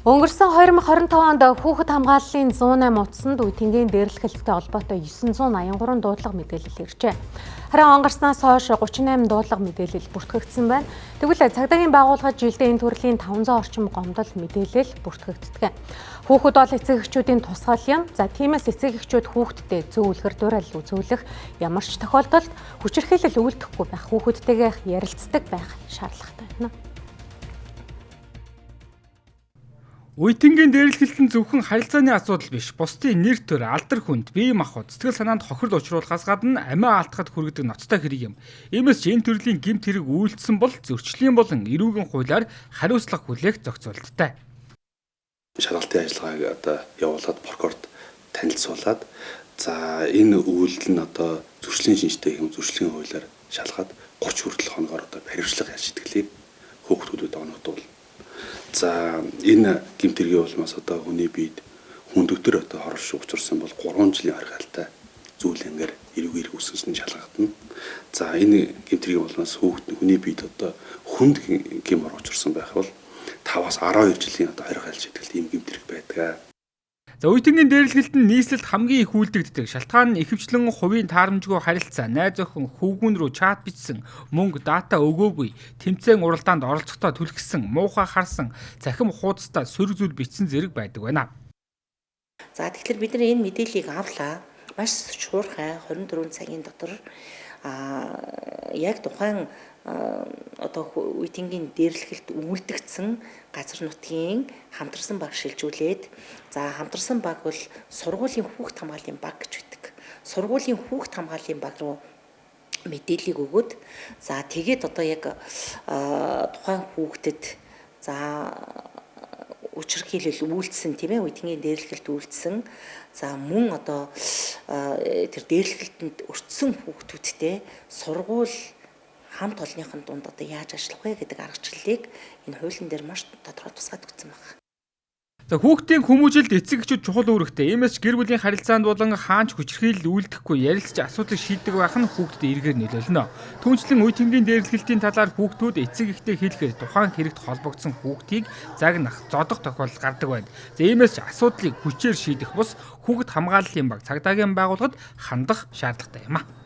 Өнгөрсөн 2025 онд хүүхэд хамгааллын 108 утсанд үеийнгийн дээрлэхэлтэй холбоотой 983 дуудлага мэдээлэл иржээ. Харин онгорснаас хойш 38 дуудлага мэдээлэл бүртгэгдсэн байна. Тэгвэл цагдаагийн байгууллагад жилдээ энэ төрлийн 500 орчим гомдол мэдээлэл бүртгэгддэг. Хүүхэд бол эцэг эхчүүдийн тусгал юм. Тиймээс эцэг эхчүүд хүүхэдтэй зөв үлгэр дуурайлал үзүүлэх ямар ч тохиолдолд хүчирхийлэл үйлдэхгүй байх, хүүхэдтэйгээ ярилцдаг байх шаардлагатай байна. Үеийнгийн дээрлэхэлт нь зөвхөн харилцааны асуудал биш, бусдын нэр төр, алдар хүнд, бие махбод, сэтгэл санаанд хохирол учруулахаас гадна амиа алдахад хүргэдэг ноцтой хэрэг юм. Иймээс ч энэ төрлийн гэмт хэрэг үйлдсэн бол зөрчлийн болон эрүүгийн хуулиар хариуцлага хүлээх зохицуулттай. Шалгалтын ажиллагааг явуулаад прокурорд танилцуулаад энэ үйлдэл нь зөрчлийн шинжтэй хэм зөрчлийн хуулиар шалгаад 30 хүртэл хоногоор баримтлага яаж шийтгэлийг хүүхдүүдэд оногдвол энэ гэмт хэргийн улмаас хүний биед хүндөвтөр хорш учирсан бол 3 жилийн харгалтай зүйлэнгээр эрүүгээр үүсгэсэн шалгагдана. Энэ гэмт хэргийн улмаас хүний биед хүнд гэмор учирсан байх бол 5-аас 12 жилийн харгаал шийтгэлт ийм гэмт хэрэг байдаг. Үеийнгийн дээрлэхэлт нь нийслэлд хамгийн их үйлдэгддэг. Шалтгаан нь ихэвчлэн хувийн таарамжгүй харилцаа, найз охин, хүүгүүн рүү чат бичсэн, мөнгө, дата өгөөгүй, тэмцээн уралдаанд оролцохдоо түлхсэн, муухай харсан, цахим хуудастай сөрөг зүйл бичсэн зэрэг байдаг байна. Тэгэхээр бид энэ мэдээллийг авлаа. Маш шуурхай 24 цагийн дотор яг тухайн үеийнгийн дээрлэхэлт үйлдэгдсэн газар нутгийн хамтарсан баг шилжүүлээд хамтарсан баг бол сургуулийн хүүхд хамгааллын баг гэж байдаг. Сургуулийн хүүхд хамгааллын баг руу мэдээллийг өгөөд тэгээд яг тухайн хүүхдэд учирхийлэл үйлдсэн тийм ээ үеийнгийн дээрлэхэлт үйлдсэн мөн тэр дээрлэхэлтэнд өртсөн хүүхдүүдтэй сургууль хамт олонныхын дунд яаж ажиллах вэ гэдэг аргачлалыг энэ хуулийн дээр маш тодорхой тусгаад өгсөн байна. Хүүхдийн хүмүүжилд эцэг эхчүүд чухал үүрэгтэй. Иймээс ч гэр бүлийн харилцаанд болон хаанч хүчирхийлэл үйлдэхгүй ярилцж асуудлыг шийддэг байх нь хүүхдэд эргээр нөлөөлнө. Түүнчлэн үеийнгийн дээрлэхэлтийн талаар хүүхдүүд эцэг эхтэй хэлэхээр тухайн хэрэгт холбогдсон хүүхдийг загнах, зодох тохиолдол гардаг байна. Иймээс ч асуудлыг хүчээр шийдэх бус хүүхэд хамгааллын баг цагдаагийн байгууллагад хандах шаардлагатай юм а.